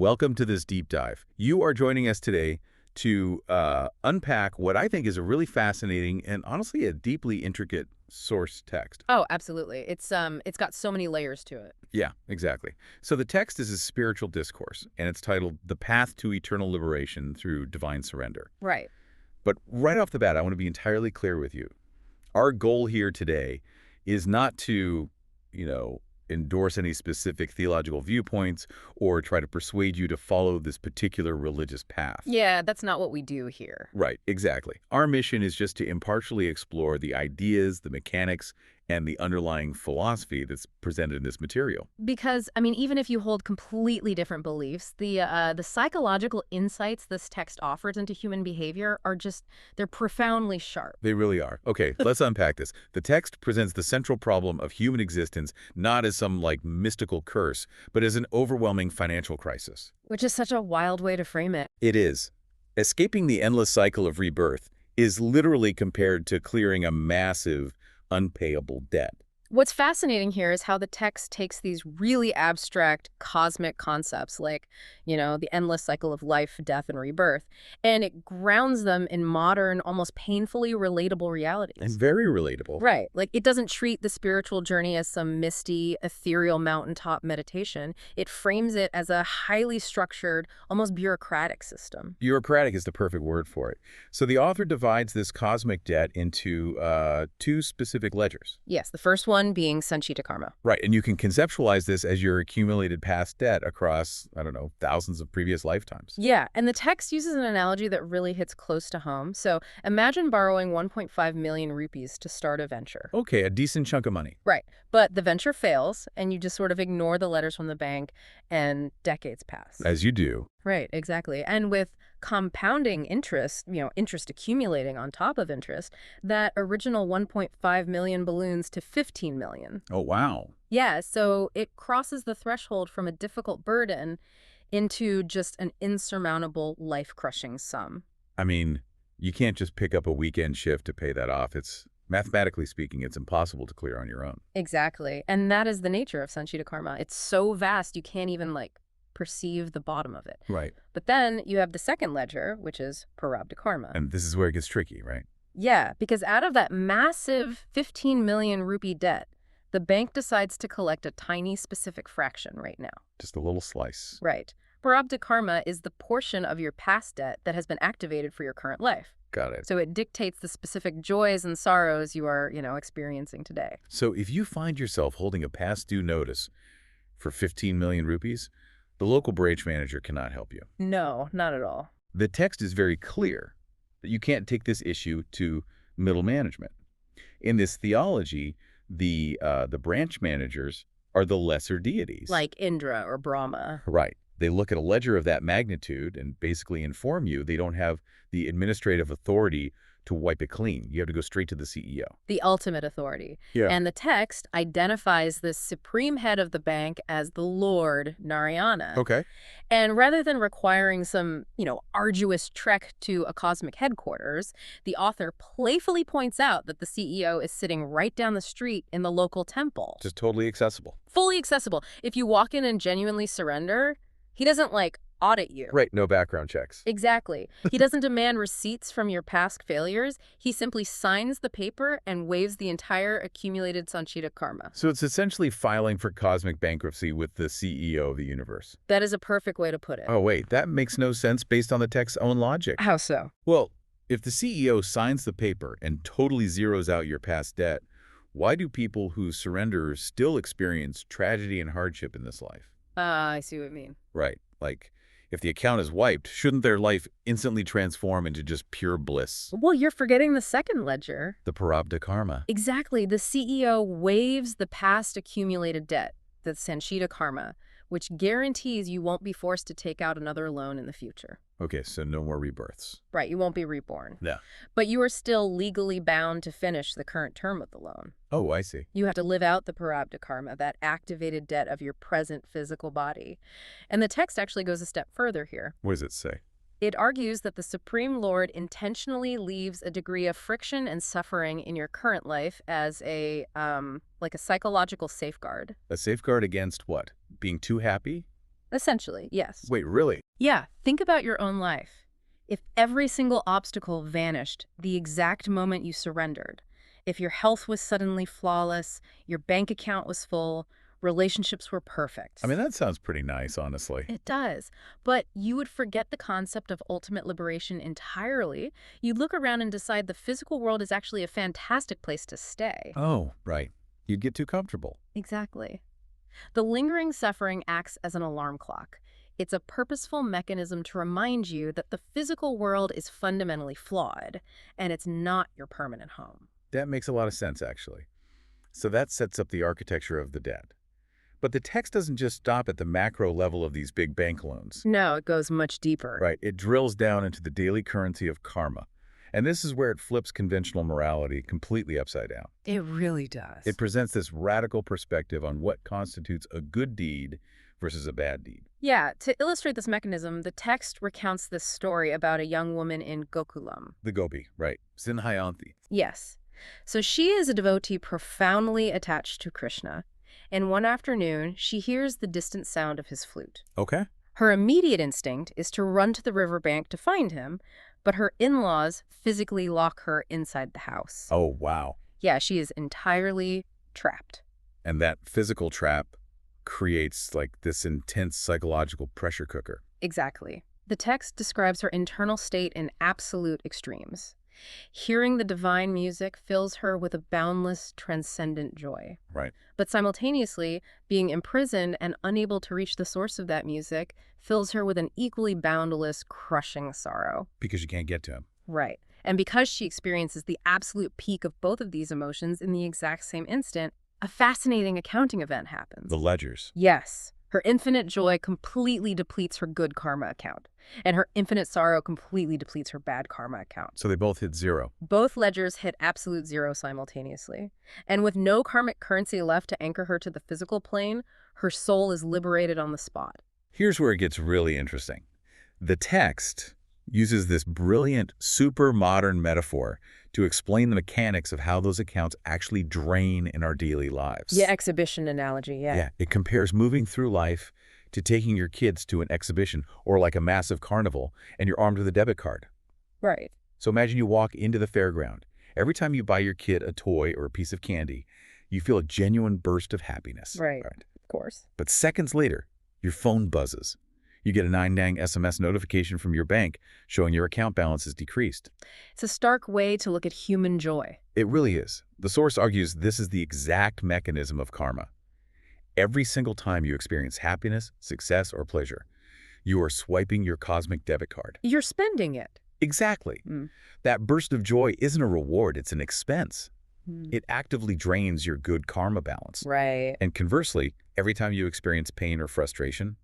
welcome to this deep dive. You are joining us today to unpack what I think is a really fascinating and honestly a deeply intricate source text. Oh, absolutely. It's got so many layers to it. Yeah, exactly. So the text is a spiritual discourse, and it's titled The Path to Eternal Liberation Through Divine Surrender. Right. But right off the bat, I want to be entirely clear with you. Our goal here today is not to, endorse any specific theological viewpoints or try to persuade you to follow this particular religious path. Yeah, that's not what we do here. Right, exactly. Our mission is just to impartially explore the ideas, the mechanics, and the underlying philosophy that's presented in this material. Because, I mean, even if you hold completely different beliefs, the psychological insights this text offers into human behavior are they're profoundly sharp. They really are. Okay, let's unpack this. The text presents the central problem of human existence not as some, mystical curse, but as an overwhelming financial crisis. Which is such a wild way to frame it. It is. Escaping the endless cycle of rebirth is literally compared to clearing a massive, unpayable debt. What's fascinating here is how the text takes these really abstract cosmic concepts like, the endless cycle of life, death, and rebirth, and it grounds them in modern, almost painfully relatable realities. And very relatable. Right. It doesn't treat the spiritual journey as some misty, ethereal mountaintop meditation. It frames it as a highly structured, almost bureaucratic system. Bureaucratic is the perfect word for it. So the author divides this cosmic debt into two specific ledgers. Yes, the first one being Sanchita Karma. Right, and you can conceptualize this as your accumulated past debt across, thousands of previous lifetimes. Yeah, and the text uses an analogy that really hits close to home. So imagine borrowing 1.5 million rupees to start a venture. Okay, a decent chunk of money. Right, but the venture fails, and you just sort of ignore the letters from the bank, and decades pass. As you do. Right, exactly. And with compounding interest, interest accumulating on top of interest, that original 1.5 million balloons to 15 million. Oh, wow. Yeah, so it crosses the threshold from a difficult burden into just an insurmountable, life-crushing sum. I mean, you can't just pick up a weekend shift to pay that off. Mathematically speaking, it's impossible to clear on your own. Exactly. And that is the nature of Sanchita Karma. It's so vast, you can't even, perceive the bottom of it. Right. But then you have the second ledger, which is Prarabdha Karma. And this is where it gets tricky, right? Yeah, because out of that massive 15 million rupee debt, the bank decides to collect a tiny specific fraction right now. Just a little slice. Right. Prarabdha Karma is the portion of your past debt that has been activated for your current life. Got it. So it dictates the specific joys and sorrows you are, experiencing today. So if you find yourself holding a past due notice for 15 million rupees, the local branch manager cannot help you. No, not at all. The text is very clear that you can't take this issue to middle management. In this theology, the branch managers are the lesser deities. Like Indra or Brahma. Right. They look at a ledger of that magnitude and basically inform you they don't have the administrative authority to wipe it clean. You have to go straight to the CEO. The ultimate authority. Yeah. And the text identifies the supreme head of the bank as the Lord Narayana. Okay. And rather than requiring some, arduous trek to a cosmic headquarters, the author playfully points out that the CEO is sitting right down the street in the local temple. Just totally accessible. Fully accessible. If you walk in and genuinely surrender, he doesn't, audit you. Right, no background checks. Exactly. He doesn't demand receipts from your past failures. He simply signs the paper and waives the entire accumulated Sanchita Karma. So it's essentially filing for cosmic bankruptcy with the CEO of the universe. That is a perfect way to put it. Oh, wait, that makes no sense based on the text's own logic. How so? Well, if the CEO signs the paper and totally zeroes out your past debt, why do people who surrender still experience tragedy and hardship in this life? I see what you mean. Right. If the account is wiped, shouldn't their life instantly transform into just pure bliss? Well, you're forgetting the second ledger. The Prarabdha Karma. Exactly. The CEO waives the past accumulated debt, the Sanchita Karma, which guarantees you won't be forced to take out another loan in the future. Okay, so no more rebirths. Right, you won't be reborn. Yeah. But you are still legally bound to finish the current term of the loan. Oh, I see. You have to live out the Prarabdha Karma, that activated debt of your present physical body. And the text actually goes a step further here. What does it say? It argues that the Supreme Lord intentionally leaves a degree of friction and suffering in your current life as a psychological safeguard. A safeguard against what? Being too happy? Essentially, yes. Wait, really? Yeah, think about your own life. If every single obstacle vanished the exact moment you surrendered, if your health was suddenly flawless, your bank account was full, relationships were perfect. I mean, that sounds pretty nice, honestly. It does. But you would forget the concept of ultimate liberation entirely. You'd look around and decide the physical world is actually a fantastic place to stay. Oh, right. You'd get too comfortable. Exactly. The lingering suffering acts as an alarm clock. It's a purposeful mechanism to remind you that the physical world is fundamentally flawed, and it's not your permanent home. That makes a lot of sense, actually. So that sets up the architecture of the debt. But the text doesn't just stop at the macro level of these big bank loans. No, it goes much deeper. Right. It drills down into the daily currency of karma. And this is where it flips conventional morality completely upside down. It really does. It presents this radical perspective on what constitutes a good deed versus a bad deed. Yeah, to illustrate this mechanism, the text recounts this story about a young woman in Gokulam. The gopi, right. Sinhayanti. Yes. So she is a devotee profoundly attached to Krishna, and one afternoon she hears the distant sound of his flute. Okay. Her immediate instinct is to run to the riverbank to find him, but her in-laws physically lock her inside the house. Oh, wow. Yeah, she is entirely trapped. And that physical trap creates like this intense psychological pressure cooker. Exactly. The text describes her internal state in absolute extremes. Hearing the divine music fills her with a boundless, transcendent joy. Right. But simultaneously, being imprisoned and unable to reach the source of that music fills her with an equally boundless, crushing sorrow. Because you can't get to him. Right. And because she experiences the absolute peak of both of these emotions in the exact same instant, a fascinating accounting event happens. The ledgers. Yes. Her infinite joy completely depletes her good karma account, and her infinite sorrow completely depletes her bad karma account. So they both hit zero. Both ledgers hit absolute zero simultaneously. And with no karmic currency left to anchor her to the physical plane, her soul is liberated on the spot. Here's where it gets really interesting. The text uses this brilliant, super modern metaphor to explain the mechanics of how those accounts actually drain in our daily lives. Yeah, exhibition analogy, yeah. Yeah, it compares moving through life to taking your kids to an exhibition or like a massive carnival and you're armed with a debit card. Right. So imagine you walk into the fairground. Every time you buy your kid a toy or a piece of candy, you feel a genuine burst of happiness. Right. Of course. But seconds later, your phone buzzes. You get a 9-dang SMS notification from your bank showing your account balance is decreased. It's a stark way to look at human joy. It really is. The source argues this is the exact mechanism of karma. Every single time you experience happiness, success, or pleasure, you are swiping your cosmic debit card. You're spending it. Exactly. That burst of joy isn't a reward, it's an expense. It actively drains your good karma balance. Right. And conversely, every time you experience pain or frustration,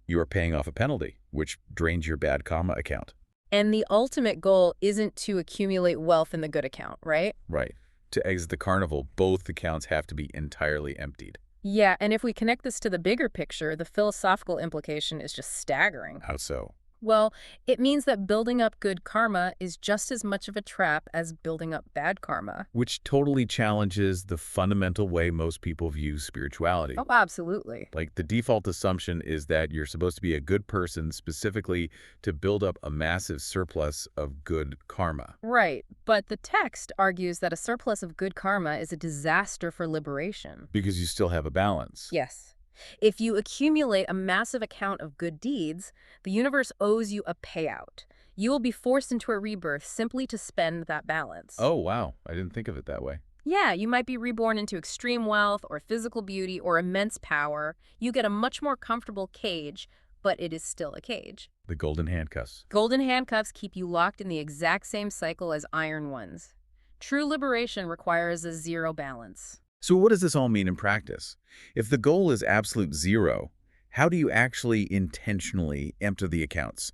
you are paying off a penalty, which drains your bad karma account. And the ultimate goal isn't to accumulate wealth in the good account, right? Right. To exit the carnival, both accounts have to be entirely emptied. Yeah, and if we connect this to the bigger picture, the philosophical implication is just staggering. How so? Well, it means that building up good karma is just as much of a trap as building up bad karma. Which totally challenges the fundamental way most people view spirituality. Oh, absolutely. Like the default assumption is that you're supposed to be a good person specifically to build up a massive surplus of good karma. Right, but the text argues that a surplus of good karma is a disaster for liberation. Because you still have a balance. Yes. If you accumulate a massive account of good deeds, the universe owes you a payout. You will be forced into a rebirth simply to spend that balance. Oh, wow. I didn't think of it that way. Yeah, you might be reborn into extreme wealth or physical beauty or immense power. You get a much more comfortable cage, but it is still a cage. The golden handcuffs. Golden handcuffs keep you locked in the exact same cycle as iron ones. True liberation requires a zero balance. So what does this all mean in practice? If the goal is absolute zero, how do you actually intentionally empty the accounts?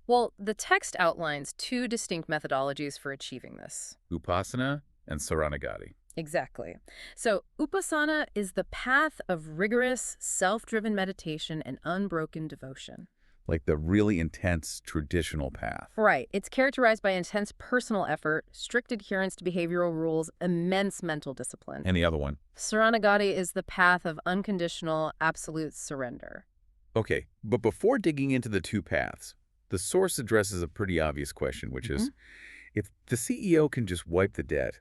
Well, the text outlines two distinct methodologies for achieving this. Upasana and Saranagati. Exactly. So, Upasana is the path of rigorous, self-driven meditation and unbroken devotion. Like the really intense traditional path. Right. It's characterized by intense personal effort, strict adherence to behavioral rules, immense mental discipline. And the other one? Saranagati is the path of unconditional, absolute surrender. Okay, but before digging into the two paths, the source addresses a pretty obvious question, which Hmm. is, if the CEO can just wipe the debt,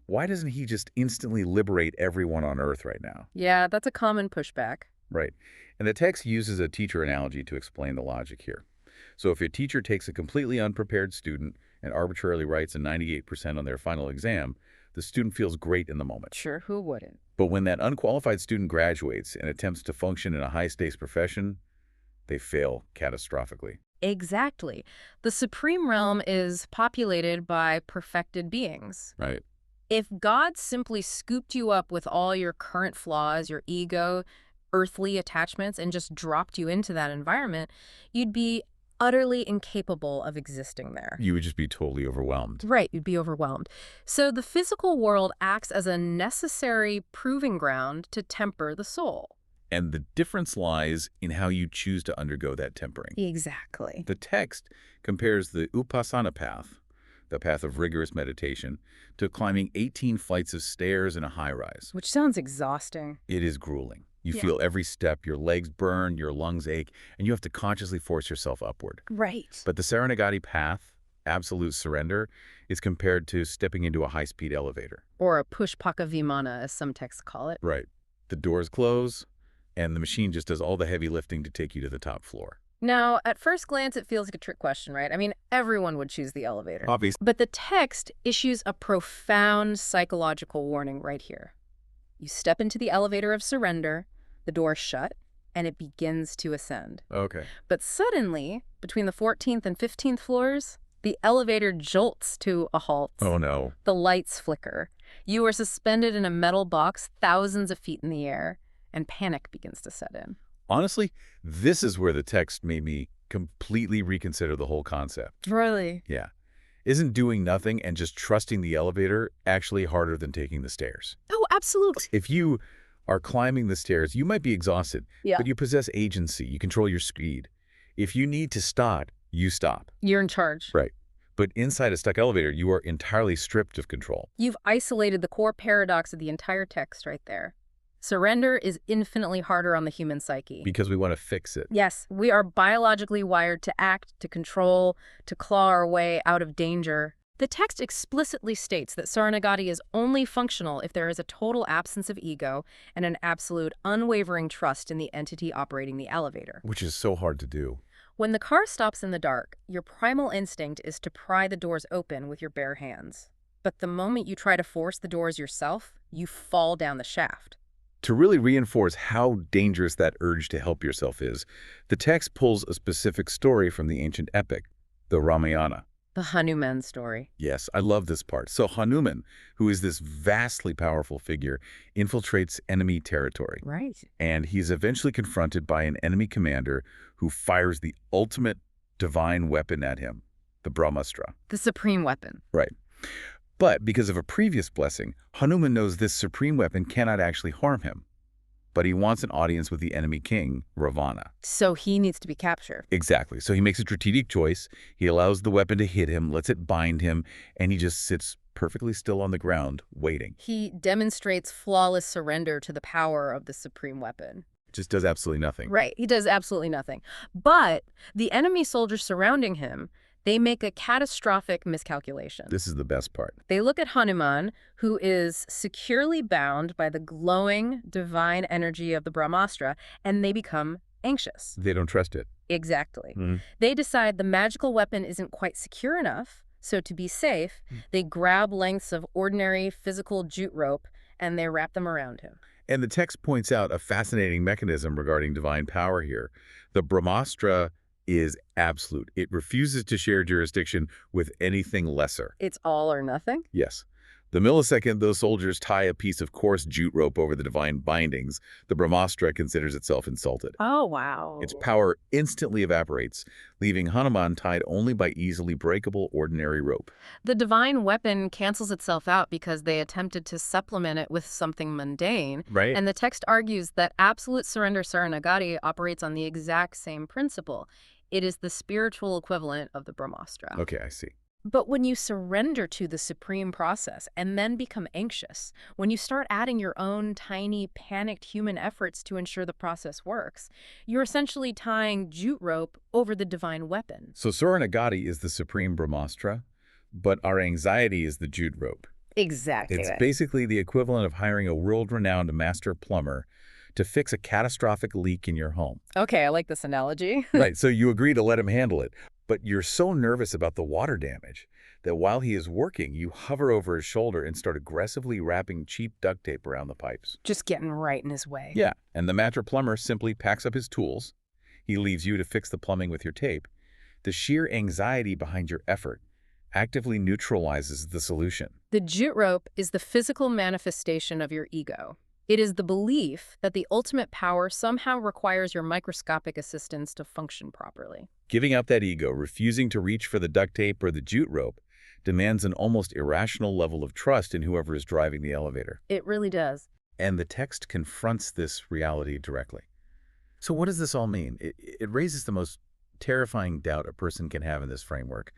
why doesn't he just instantly liberate everyone on Earth right now? Yeah, that's a common pushback. Right. And the text uses a teacher analogy to explain the logic here. So if your teacher takes a completely unprepared student and arbitrarily writes a 98% on their final exam, the student feels great in the moment. Sure, who wouldn't? But when that unqualified student graduates and attempts to function in a high-stakes profession, they fail catastrophically. Exactly. The supreme realm is populated by perfected beings. Right. If God simply scooped you up with all your current flaws, your ego, earthly attachments, and just dropped you into that environment, you'd be utterly incapable of existing there. You would just be totally overwhelmed. Right, you'd be overwhelmed. So the physical world acts as a necessary proving ground to temper the soul. And the difference lies in how you choose to undergo that tempering. Exactly. The text compares the Upasana path, the path of rigorous meditation, to climbing 18 flights of stairs in a high-rise. Which sounds exhausting. It is grueling. You Yeah. feel every step, your legs burn, your lungs ache, and you have to consciously force yourself upward. Right. But the Saranagati path, absolute surrender, is compared to stepping into a high-speed elevator. Or a pushpaka vimana, as some texts call it. Right. The doors close, and the machine just does all the heavy lifting to take you to the top floor. Now, at first glance, it feels like a trick question, right? I mean, everyone would choose the elevator. Obvious. But the text issues a profound psychological warning right here. You step into the elevator of surrender, the doors shut, and it begins to ascend. Okay. But suddenly, between the 14th and 15th floors, the elevator jolts to a halt. Oh, no. The lights flicker. You are suspended in a metal box thousands of feet in the air, and panic begins to set in. Honestly, this is where the text made me completely reconsider the whole concept. Really? Yeah. Isn't doing nothing and just trusting the elevator actually harder than taking the stairs? Oh, absolutely. If you are climbing the stairs, you might be exhausted, Yeah. but you possess agency. You control your speed. If you need to stop, you stop. You're in charge. Right. But inside a stuck elevator, you are entirely stripped of control. You've isolated the core paradox of the entire text right there. Surrender is infinitely harder on the human psyche. Because we want to fix it. Yes, we are biologically wired to act, to control, to claw our way out of danger. The text explicitly states that Saranagati is only functional if there is a total absence of ego and an absolute unwavering trust in the entity operating the elevator. Which is so hard to do. When the car stops in the dark, your primal instinct is to pry the doors open with your bare hands. But the moment you try to force the doors yourself, you fall down the shaft. To really reinforce how dangerous that urge to help yourself is, the text pulls a specific story from the ancient epic, the Ramayana. The Hanuman story. Yes, I love this part. So Hanuman, who is this vastly powerful figure, infiltrates enemy territory. Right. And he's eventually confronted by an enemy commander who fires the ultimate divine weapon at him, the Brahmastra. The supreme weapon. Right. But because of a previous blessing, Hanuman knows this supreme weapon cannot actually harm him. But he wants an audience with the enemy king, Ravana. So he needs to be captured. Exactly. So he makes a strategic choice. He allows the weapon to hit him, lets it bind him, and he just sits perfectly still on the ground, waiting. He demonstrates flawless surrender to the power of the supreme weapon. Just does absolutely nothing. Right. He does absolutely nothing. But the enemy soldiers surrounding him, they make a catastrophic miscalculation. This is the best part. They look at Hanuman, who is securely bound by the glowing divine energy of the Brahmastra, and they become anxious. They don't trust it. Exactly. Mhm. They decide the magical weapon isn't quite secure enough, so to be safe, they grab lengths of ordinary physical jute rope and they wrap them around him. And the text points out a fascinating mechanism regarding divine power here. The Brahmastra is absolute. It refuses to share jurisdiction with anything lesser. It's all or nothing? Yes. The millisecond those soldiers tie a piece of coarse jute rope over the divine bindings, the Brahmastra considers itself insulted. Oh, wow. Its power instantly evaporates, leaving Hanuman tied only by easily breakable ordinary rope. The divine weapon cancels itself out because they attempted to supplement it with something mundane. Right. And the text argues that absolute surrender Saranagati operates on the exact same principle. It is the spiritual equivalent of the Brahmastra. Okay, I see. But when you surrender to the supreme process and then become anxious, when you start adding your own tiny, panicked human efforts to ensure the process works, you're essentially tying jute rope over the divine weapon. So Saranagati is the supreme Brahmastra, but our anxiety is the jute rope. Exactly It's right. basically the equivalent of hiring a world-renowned master plumber to fix a catastrophic leak in your home. Okay, I like this analogy. Right, so you agree to let him handle it, but you're so nervous about the water damage that while he is working, you hover over his shoulder and start aggressively wrapping cheap duct tape around the pipes. Just getting right in his way. Yeah, and the master plumber simply packs up his tools. He leaves you to fix the plumbing with your tape. The sheer anxiety behind your effort actively neutralizes the solution. The jute rope is the physical manifestation of your ego. It is the belief that the ultimate power somehow requires your microscopic assistance to function properly. Giving up that ego, refusing to reach for the duct tape or the jute rope, demands an almost irrational level of trust in whoever is driving the elevator. It really does. And the text confronts this reality directly. So what does this all mean? It raises the most terrifying doubt a person can have in this framework.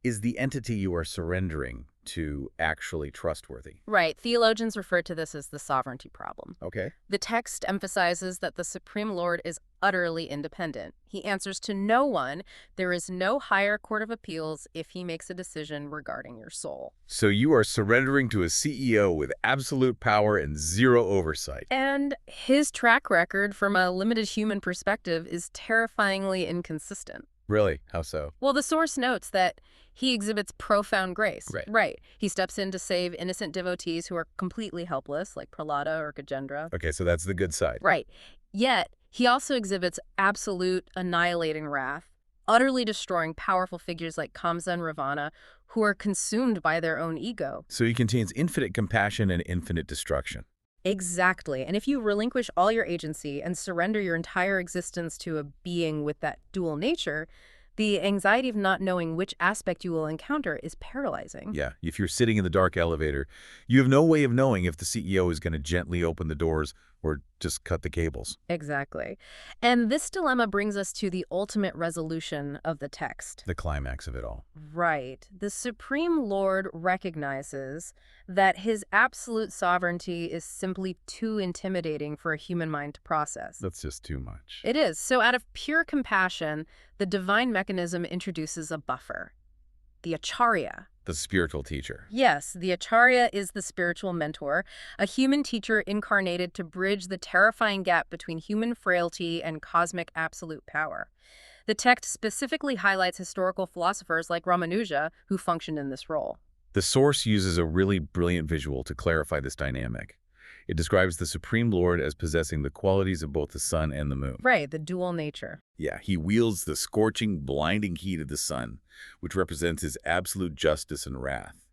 Is the entity you are surrendering to actually trustworthy? Right. Theologians refer to this as the sovereignty problem. Okay. The text emphasizes that the Supreme Lord is utterly independent. He answers to no one. There is no higher court of appeals if he makes a decision regarding your soul. So you are surrendering to a CEO with absolute power and zero oversight. And his track record from a limited human perspective is terrifyingly inconsistent. Really? How so? Well, the source notes that he exhibits profound grace. Right. He steps in to save innocent devotees who are completely helpless, like Prahlada or Gajendra. Okay, so that's the good side. Right. Yet, he also exhibits absolute annihilating wrath, utterly destroying powerful figures like Kamsa and Ravana, who are consumed by their own ego. So he contains infinite compassion and infinite destruction. Exactly. And if you relinquish all your agency and surrender your entire existence to a being with that dual nature, the anxiety of not knowing which aspect you will encounter is paralyzing. Yeah, if you're sitting in the dark elevator, you have no way of knowing if the CEO is going to gently open the doors or just cut the cables. Exactly. And this dilemma brings us to the ultimate resolution of the text. The climax of it all. Right. The Supreme Lord recognizes that his absolute sovereignty is simply too intimidating for a human mind to process. That's just too much. It is. So out of pure compassion, the divine mechanism introduces a buffer. The Acharya. The spiritual teacher. Yes, the Acharya is the spiritual mentor, a human teacher incarnated to bridge the terrifying gap between human frailty and cosmic absolute power. The text specifically highlights historical philosophers like Ramanuja who functioned in this role. The source uses a really brilliant visual to clarify this dynamic. It describes the Supreme Lord as possessing the qualities of both the sun and the moon. Right, the dual nature. Yeah, he wields the scorching, blinding heat of the sun, which represents his absolute justice and wrath.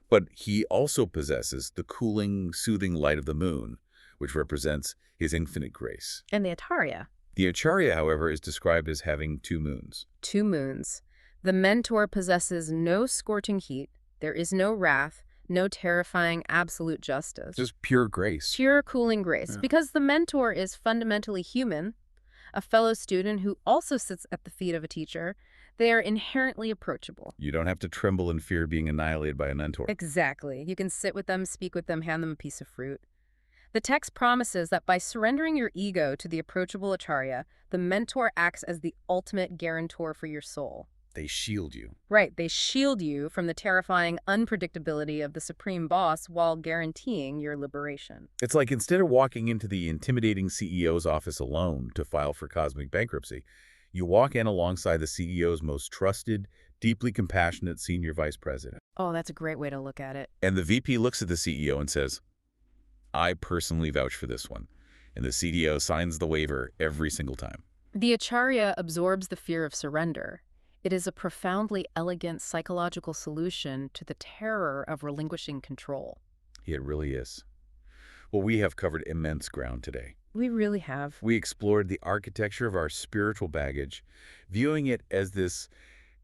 But he also possesses the cooling, soothing light of the moon, which represents his infinite grace. And the Acharya. The Acharya, however, is described as having two moons. Two moons. The mentor possesses no scorching heat, there is no wrath, no terrifying absolute justice. Just pure grace. Pure cooling grace. Yeah. Because the mentor is fundamentally human, a fellow student who also sits at the feet of a teacher, they are inherently approachable. You don't have to tremble in fear of being annihilated by a mentor. Exactly. You can sit with them, speak with them, hand them a piece of fruit. The text promises that by surrendering your ego to the approachable Acharya, the mentor acts as the ultimate guarantor for your soul. They shield you. Right, they shield you from the terrifying unpredictability of the supreme boss while guaranteeing your liberation. It's like instead of walking into the intimidating CEO's office alone to file for cosmic bankruptcy, you walk in alongside the CEO's most trusted, deeply compassionate senior vice president. Oh, that's a great way to look at it. And the VP looks at the CEO and says, I personally vouch for this one. And the CDO signs the waiver every single time. The Acharya absorbs the fear of surrender. It is a profoundly elegant psychological solution to the terror of relinquishing control. It really is. Well, we have covered immense ground today. We really have. We explored the architecture of our spiritual baggage, viewing it as this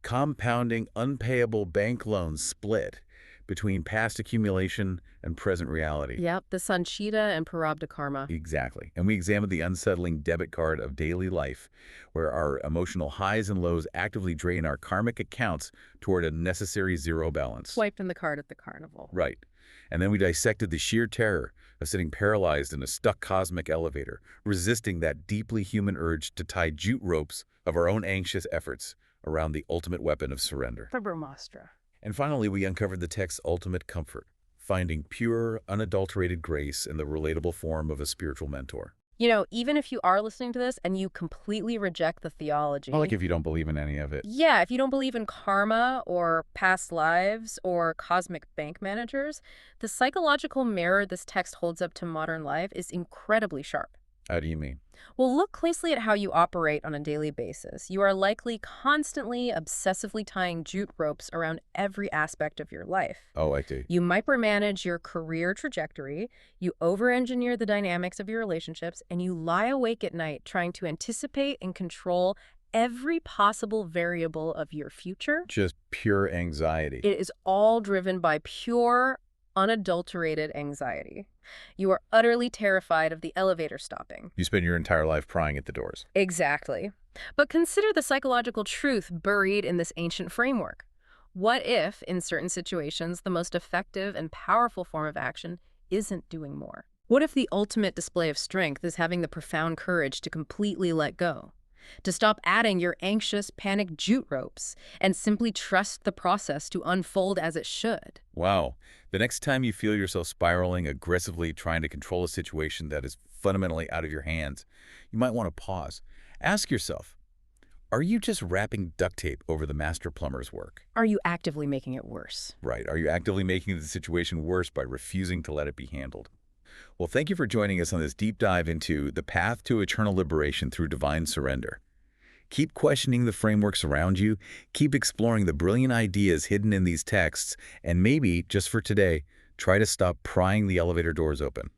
compounding, unpayable bank loan split between past accumulation and present reality. Yep, the Sanchita and Prarabdha Karma. Exactly. And we examined the unsettling debit card of daily life, where our emotional highs and lows actively drain our karmic accounts toward a necessary zero balance. Swiped in the card at the carnival. Right. And then we dissected the sheer terror of sitting paralyzed in a stuck cosmic elevator, resisting that deeply human urge to tie jute ropes of our own anxious efforts around the ultimate weapon of surrender. For Brahmastra. And finally, we uncovered the text's ultimate comfort, finding pure, unadulterated grace in the relatable form of a spiritual mentor. You know, even if you are listening to this and you completely reject the theology. Well, like if you don't believe in any of it. Yeah, if you don't believe in karma or past lives or cosmic bank managers, the psychological mirror this text holds up to modern life is incredibly sharp. How do you mean? Well, look closely at how you operate on a daily basis. You are likely constantly, obsessively tying jute ropes around every aspect of your life. Oh, I do. You micromanage your career trajectory, you over-engineer the dynamics of your relationships, and you lie awake at night trying to anticipate and control every possible variable of your future. Just pure anxiety. It is all driven by pure, unadulterated anxiety. You are utterly terrified of the elevator stopping. You spend your entire life prying at the doors. Exactly. But consider the psychological truth buried in this ancient framework. What if, in certain situations, the most effective and powerful form of action isn't doing more? What if the ultimate display of strength is having the profound courage to completely let go? To stop adding your anxious, panicked jute ropes and simply trust the process to unfold as it should? Wow. The next time you feel yourself spiraling, aggressively trying to control a situation that is fundamentally out of your hands, you might want to pause. Ask yourself, are you just wrapping duct tape over the master plumber's work? Are you actively making it worse? Right. Are you actively making the situation worse by refusing to let it be handled? Well, thank you for joining us on this deep dive into the path to eternal liberation through divine surrender. Keep questioning the frameworks around you, keep exploring the brilliant ideas hidden in these texts, and maybe, just for today, try to stop prying the elevator doors open.